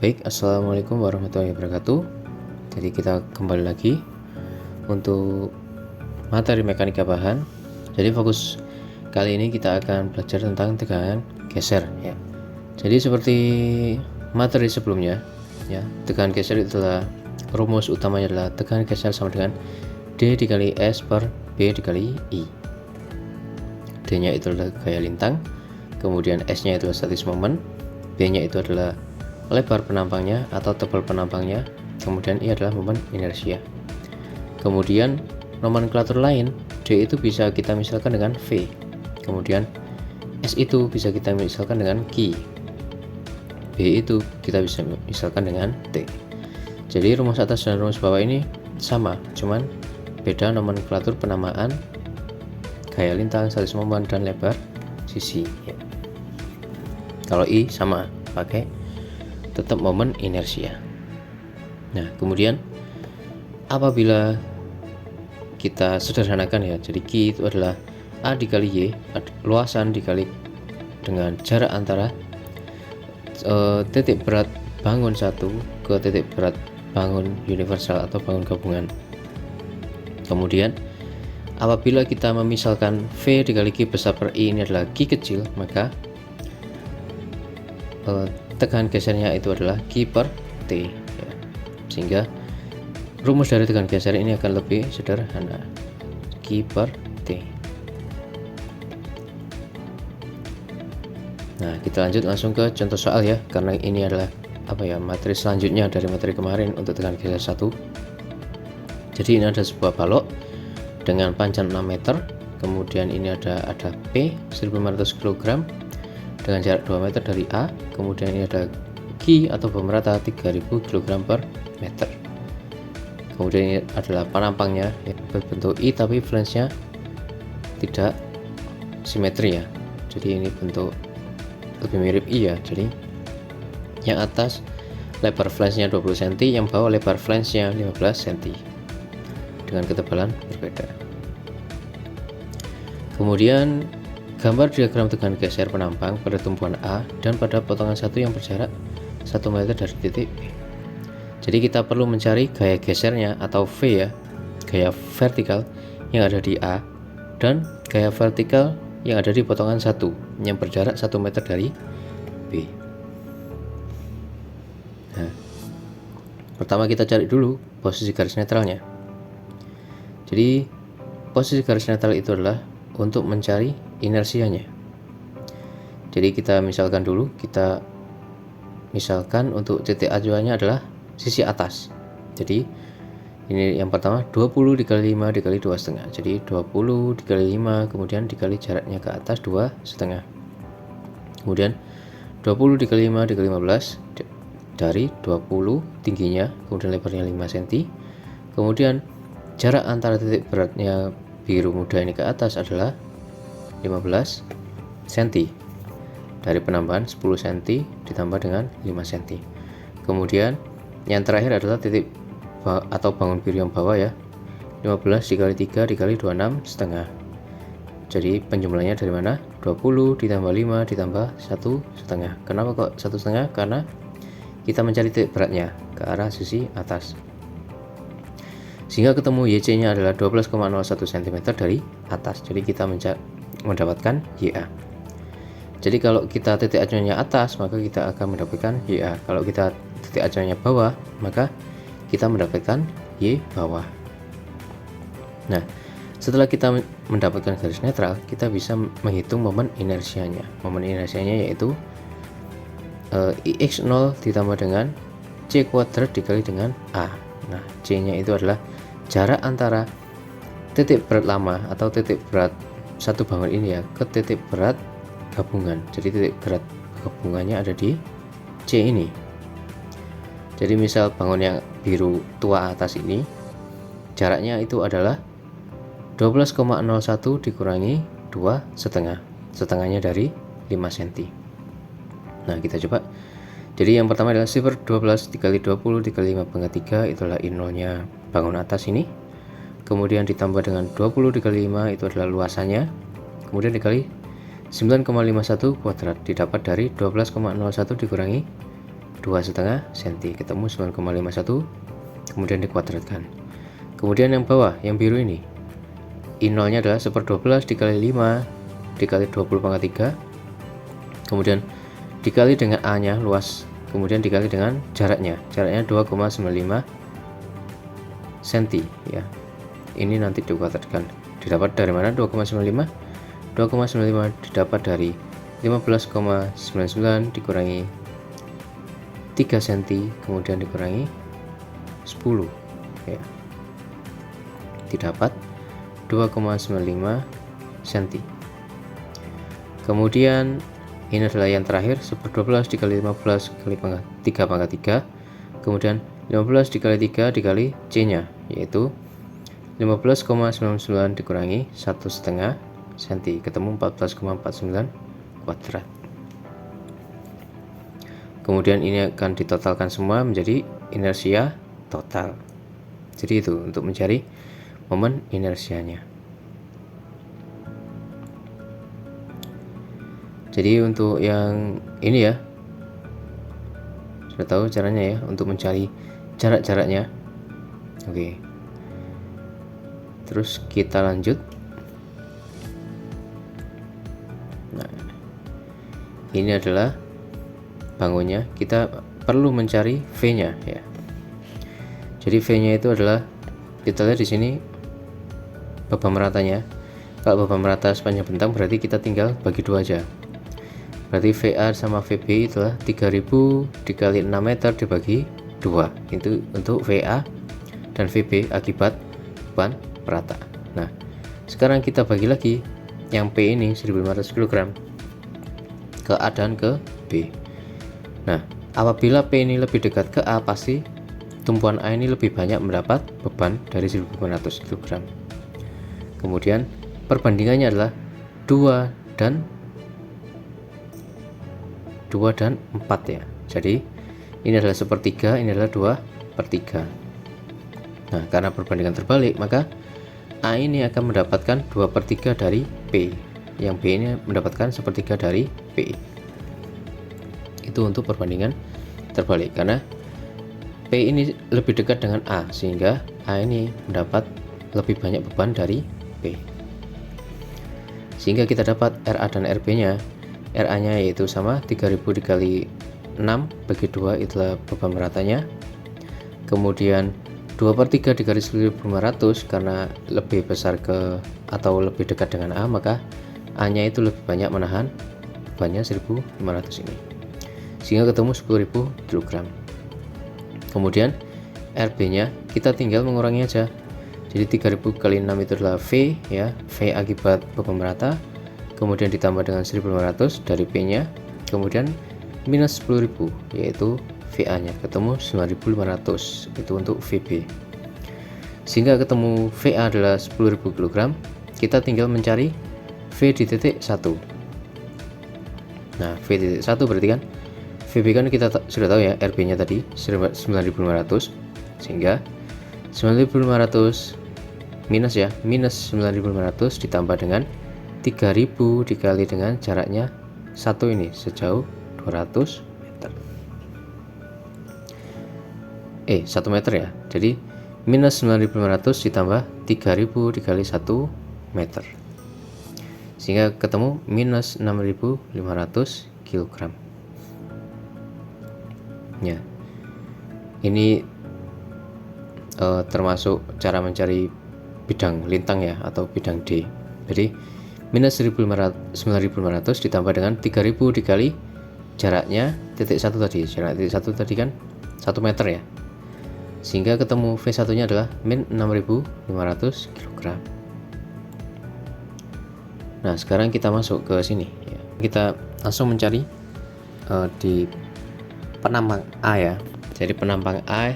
Baik, assalamualaikum warahmatullahi wabarakatuh. Jadi kita kembali lagi untuk materi mekanika bahan. Jadi fokus kali ini kita akan belajar tentang tegangan geser ya. Jadi seperti materi sebelumnya ya, tegangan geser itulah rumus utamanya adalah tegangan geser sama dengan D dikali S per B dikali I. D nya itu adalah gaya lintang, kemudian S nya itu statis momen, B nya itu adalah lebar penampangnya atau tebal penampangnya, kemudian I adalah momen inersia. Kemudian nomenklatur lain, D itu bisa kita misalkan dengan V, kemudian S itu bisa kita misalkan dengan Q, B itu kita bisa misalkan dengan T. Jadi rumus atas dan rumus bawah ini sama, cuman beda nomenklatur penamaan gaya lintang, statis momen, dan lebar sisi ya. Kalau I sama, pakai tetap momen inersia. Nah, kemudian apabila kita sederhanakan ya, jadi Q itu adalah A dikali Y, luasan dikali dengan jarak antara titik berat bangun satu ke titik berat bangun universal atau bangun gabungan. Kemudian apabila kita memisalkan V dikali Q besar per I ini adalah Q kecil, maka tegangan gesernya itu adalah Q per T ya. Sehingga rumus dari tegangan geser ini akan lebih sederhana, Q per T. Nah, kita lanjut langsung ke contoh soal ya, karena ini adalah materi selanjutnya dari materi kemarin untuk tegangan geser 1. Jadi ini ada sebuah balok dengan panjang 6 meter, kemudian ini ada P 1500 kg dengan jarak 2 meter dari A, kemudian ini ada Q atau bom rata 3000 kg per meter. Kemudian ini adalah penampangnya ya, berbentuk I tapi flange-nya tidak simetri ya. Jadi ini bentuk lebih mirip I ya. Jadi yang atas lebar flange-nya 20 cm, yang bawah lebar flange-nya 15 cm dengan ketebalan berbeda. Kemudian gambar diagram tegangan geser penampang pada tumpuan A dan pada potongan satu yang berjarak 1 meter dari titik B. Jadi kita perlu mencari gaya gesernya atau V ya, gaya vertikal yang ada di A dan gaya vertikal yang ada di potongan 1 yang berjarak 1 meter dari B. Nah, pertama kita cari dulu posisi garis netralnya. Jadi posisi garis netral itu adalah untuk mencari inersianya. Jadi kita misalkan dulu, kita misalkan untuk titik acuannya adalah sisi atas. Jadi ini yang pertama 20 dikali 5 dikali 2,5. Jadi 20 dikali 5 kemudian dikali jaraknya ke atas 2,5. Kemudian 20 dikali 5 dikali 15 dari 20 tingginya, kemudian lebarnya 5 cm. Kemudian jarak antara titik beratnya biru muda ini ke atas adalah 15 cm. Dari penambahan 10 cm ditambah dengan 5 cm. Kemudian yang terakhir adalah titik atau bangun biru yang bawah ya, 15 dikali 3 dikali 26,5. Jadi penjumlahnya dari mana? 20 ditambah 5 ditambah 1,5. Kenapa kok 1,5? Karena kita mencari titik beratnya ke arah sisi atas, sehingga ketemu YC nya adalah 12,01 cm dari atas. Jadi kita mendapatkan YA. Jadi kalau kita titik acuannya atas, maka kita akan mendapatkan YA. Kalau kita titik acuannya bawah, maka kita mendapatkan Y bawah. Nah, setelah kita mendapatkan garis netral, kita bisa menghitung momen inersianya. Momen inersianya yaitu IX0 ditambah dengan C kuadrat dikali dengan A. Nah, C nya itu adalah jarak antara titik berat lama atau titik berat satu bangun ini ya ke titik berat gabungan. Jadi titik berat gabungannya ada di C ini. Jadi misal bangun yang biru tua atas ini, jaraknya itu adalah 12,01 dikurangi 2,5. Setengahnya dari 5 cm. Nah, kita coba. Jadi yang pertama adalah 12 dikali 20 dikali 5/3, itulah I0 nya bangun atas ini. Kemudian ditambah dengan 20 dikali 5, itu adalah luasannya. Kemudian dikali 9,51 kuadrat, didapat dari 12,01 dikurangi 2,5 cm, ketemu 9,51, kemudian dikuadratkan. Kemudian yang bawah, yang biru ini, I0 nya adalah 1/12 dikali 5 dikali 20 pangkat 3, kemudian dikali dengan A nya luas, kemudian dikali dengan jaraknya 2,95 cm ya. Ini nanti dikuadratkan. Didapat dari mana 2,95? 2,95 didapat dari 15,99 dikurangi 3 cm, kemudian dikurangi 10 ya. Didapat 2,95 cm. Kemudian ini adalah yang terakhir, 1/12 dikali 15 kali 3 pangkat 3, kemudian 15 dikali 3 dikali C nya, yaitu 15,99 dikurangi 1,5 cm, ketemu 14,49 kuadrat. Kemudian ini akan ditotalkan semua menjadi inersia total. Jadi itu untuk mencari momen inersianya. Jadi untuk yang ini ya, sudah tahu caranya ya untuk mencari jarak-jaraknya. Oke. Terus kita lanjut. Nah, ini adalah bangunnya. Kita perlu mencari V-nya ya. Jadi V-nya itu adalah, kita lihat di sini beban meratanya. Kalau beban merata sepanjang bentang berarti kita tinggal bagi 2 aja. Berarti VA sama VB itulah 3000 dikali 6 meter dibagi 2. Itu untuk VA dan VB akibat beban merata. Nah, sekarang kita bagi lagi yang P ini 1500 kg ke A dan ke B. Nah, apabila P ini lebih dekat ke A, pasti tumpuan A ini lebih banyak mendapat beban dari 1500 kg. Kemudian perbandingannya adalah 2 dan 4 ya. Jadi ini adalah 1/3, ini adalah 2/3. Nah, karena perbandingan terbalik, maka A ini akan mendapatkan 2/3 dari P, yang B ini mendapatkan 1/3 dari P. Itu untuk perbandingan terbalik, karena P ini lebih dekat dengan A, sehingga A ini mendapat lebih banyak beban dari P. Sehingga kita dapat RA dan RB nya. RA nya yaitu sama 3000 dikali 6 bagi 2 itulah beban meratanya. Kemudian 2/3 dikali 1500 karena lebih besar ke atau lebih dekat dengan A, maka A nya itu lebih banyak menahan bebannya 1500 ini, sehingga ketemu 10.000 kg. Kemudian RB nya kita tinggal mengurangi aja. Jadi 3000 kali 6 itu adalah V ya, V akibat beban merata, kemudian ditambah dengan 1500 dari P nya, kemudian minus 10.000 yaitu VA nya, ketemu 9500 itu untuk VB. Sehingga ketemu VA adalah 10.000 kg. Kita tinggal mencari V di titik 1. Nah, V di titik 1 berarti kan VB kan kita sudah tahu ya, RB nya tadi 9500, sehingga 9500 minus ya, minus 9500 ditambah dengan 3000 dikali dengan jaraknya 1 ini sejauh 200 meter. 1 meter ya. Jadi minus 9500 ditambah 3000 dikali 1 meter, sehingga ketemu minus 6500 kg ya. Ini termasuk cara mencari bidang lintang ya, atau bidang D. Jadi minus 9500 ditambah dengan 3000 dikali jaraknya titik 1 tadi. Jarak titik 1 tadi kan 1 meter ya, sehingga ketemu V1 nya adalah min 6500 kg. Nah, sekarang kita masuk ke sini ya. Kita langsung mencari di penampang A ya. Jadi penampang A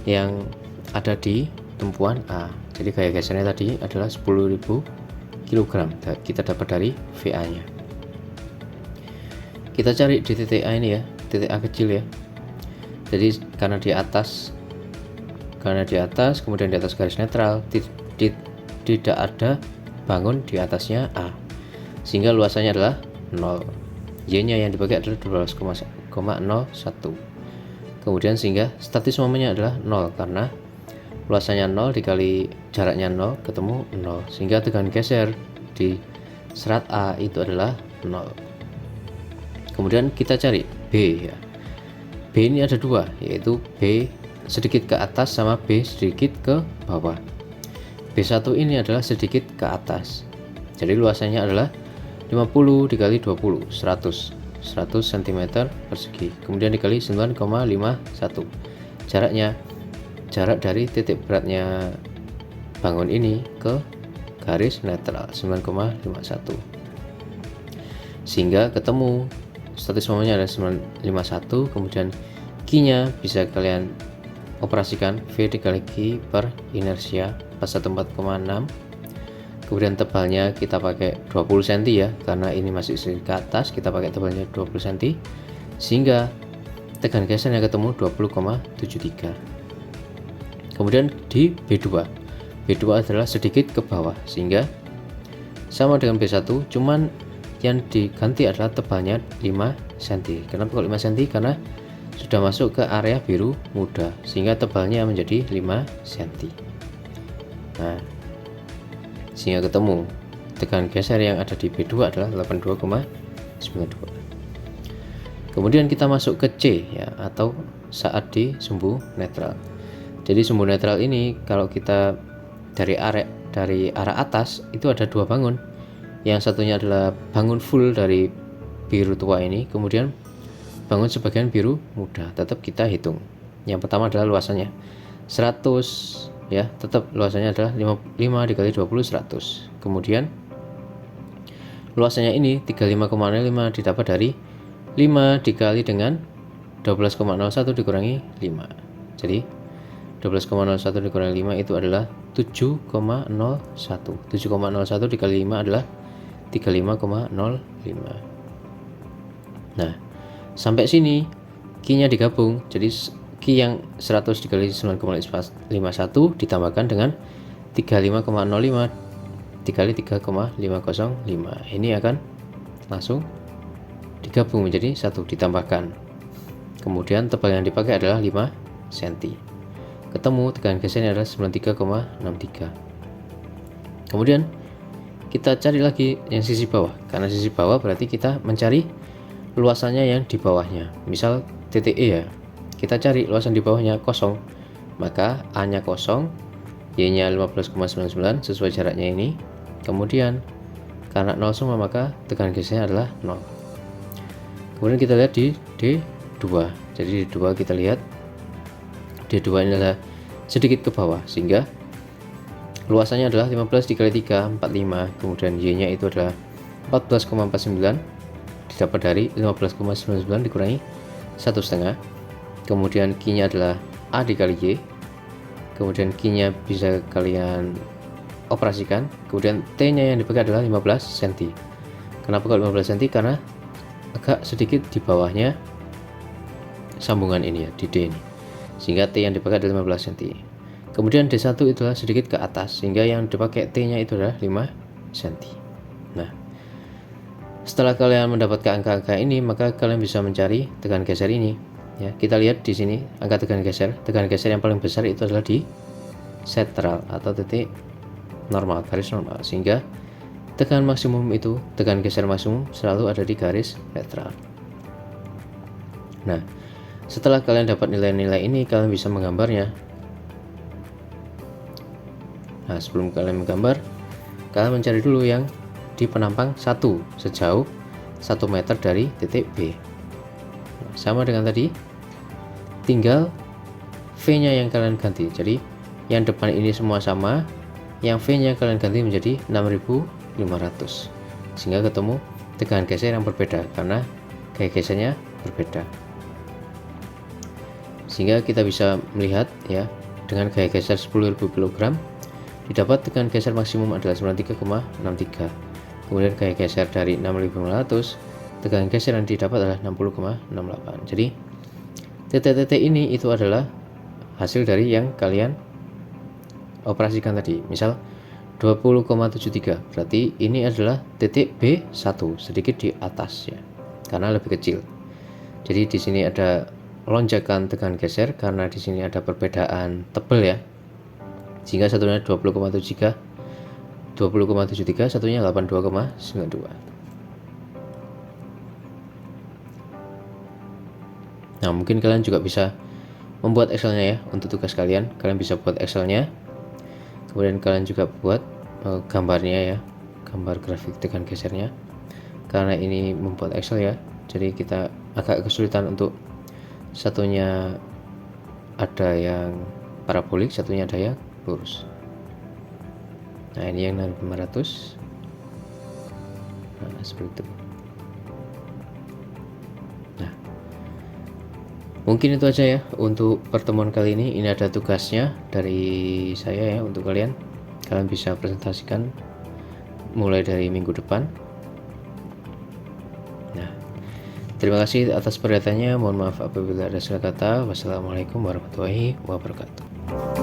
yang ada di tumpuan A. Jadi gaya gesernya tadi adalah 10.000 kg. Kita dapat dari VA nya. Kita cari di titik A ini ya, titik A kecil ya. Jadi karena di atas, kemudian di atas garis netral, tidak ada bangun di atasnya A, sehingga luasannya adalah 0. Y nya yang dibagi adalah 12,01. kemudian sehingga statis momennya adalah 0 karena luasannya 0 dikali jaraknya 0 ketemu 0, sehingga tegangan geser di serat A itu adalah 0. Kemudian kita cari B ya. B ini ada dua, yaitu B sedikit ke atas sama B sedikit ke bawah. B1 ini adalah sedikit ke atas, jadi luasannya adalah 50 dikali 20, 100 cm persegi, kemudian dikali 9,51. Jarak dari titik beratnya bangun ini ke garis netral 9,51, sehingga ketemu statis momennya adalah 951. Kemudian Q-nya bisa kalian operasikan V dikali Q per inersia 414,6. Kemudian tebalnya kita pakai 20 cm ya, karena ini masih sedikit ke atas, kita pakai tebalnya 20 cm, sehingga tegangan gesernya ketemu 20,73. Kemudian di B2 adalah sedikit ke bawah, sehingga sama dengan B1, cuman yang diganti adalah tebalnya 5 cm. Kenapa kok 5 cm? Karena sudah masuk ke area biru muda, sehingga tebalnya menjadi 5 cm. Nah, sehingga ketemu tegangan geser yang ada di B2 adalah 82,92. Kemudian kita masuk ke C ya, atau saat di sumbu netral. Jadi sumbu netral ini kalau kita dari arah atas itu ada dua bangun. Yang satunya adalah bangun full dari biru tua ini, kemudian bangun sebagian biru muda. Tetap kita hitung. Yang pertama adalah luasannya 100 ya, tetap luasannya adalah 5 dikali 20, 100. Kemudian luasannya ini 35,05 didapat dari 5 dikali dengan 12,01 dikurangi 5. Jadi 12,01 dikurangi 5 itu adalah 7,01. 7,01 dikali 5 adalah 35,05. Nah, sampai sini Q-nya digabung, jadi Q yang 100 dikali 9,51 ditambahkan dengan 35,05 dikali 3,505. Ini akan langsung digabung menjadi 1, ditambahkan. Kemudian tebal yang dipakai adalah 5 cm. Ketemu tegangan gesernya adalah 93,63. Kemudian kita cari lagi yang sisi bawah, karena sisi bawah berarti kita mencari luasannya yang di bawahnya. Misal titik E ya, kita cari luasan di bawahnya kosong, maka A-nya kosong, Y-nya 15,99 sesuai jaraknya ini. Kemudian karena 0 semua, maka tegangan gesernya adalah 0. Kemudian kita lihat di D2. Jadi D2 kita lihat D2 ini adalah sedikit ke bawah, sehingga luasannya adalah 15 dikali 3, 45. Kemudian Y-nya itu adalah 14,49 didapat dari 15,99 dikurangi 1,5. Kemudian Q-nya adalah A dikali Y. Kemudian Q-nya bisa kalian operasikan. Kemudian T-nya yang dipakai adalah 15 cm. Kenapa kalau 15 cm? Karena agak sedikit di bawahnya sambungan ini ya, di D ini, sehingga T yang dipakai adalah 15 cm. Kemudian D1 itulah sedikit ke atas, sehingga yang dipakai T-nya itu adalah 5 cm. Nah, setelah kalian mendapatkan angka-angka ini, maka kalian bisa mencari tegangan geser ini. Ya, kita lihat di sini angka tegangan geser. Tegangan geser yang paling besar itu adalah di sentral atau titik normal, garis normal, sehingga tegangan maksimum itu, tegangan geser maksimum selalu ada di garis netral. Nah, setelah kalian dapat nilai-nilai ini, kalian bisa menggambarnya. Nah, sebelum kalian menggambar, kalian mencari dulu yang di penampang 1 sejauh 1 meter dari titik B. Nah, sama dengan tadi, tinggal V-nya yang kalian ganti. Jadi yang depan ini semua sama, yang V-nya kalian ganti menjadi 6500, sehingga ketemu tegangan geser yang berbeda karena gaya gesernya berbeda. Sehingga kita bisa melihat ya, dengan gaya geser 10.000 kg didapat tegangan geser maksimum adalah 93,63. Kemudian gaya geser dari 6500, tegangan geser yang didapat adalah 60,68. Jadi titik-titik ini itu adalah hasil dari yang kalian operasikan tadi. Misal 20,73, berarti ini adalah titik B1, sedikit di atas ya, karena lebih kecil. Jadi di sini ada lonjakan tekan geser karena di sini ada perbedaan tebal ya. Sehingga satunya 20,73, satunya 82,92. Nah, mungkin kalian juga bisa membuat Excelnya ya. Untuk tugas kalian bisa buat Excelnya, kemudian kalian juga buat gambarnya ya, gambar grafik tekan gesernya. Karena ini membuat Excel ya, jadi kita agak kesulitan untuk satunya ada yang parabolik, satunya ada yang lurus. Nah, ini yang 500. Nah, seperti itu. Nah, mungkin itu aja ya untuk pertemuan kali ini. Ini ada tugasnya dari saya ya untuk kalian. Kalian bisa presentasikan mulai dari minggu depan. Nah, terima kasih atas perhatiannya. Mohon maaf apabila ada salah kata. Wassalamualaikum warahmatullahi wabarakatuh.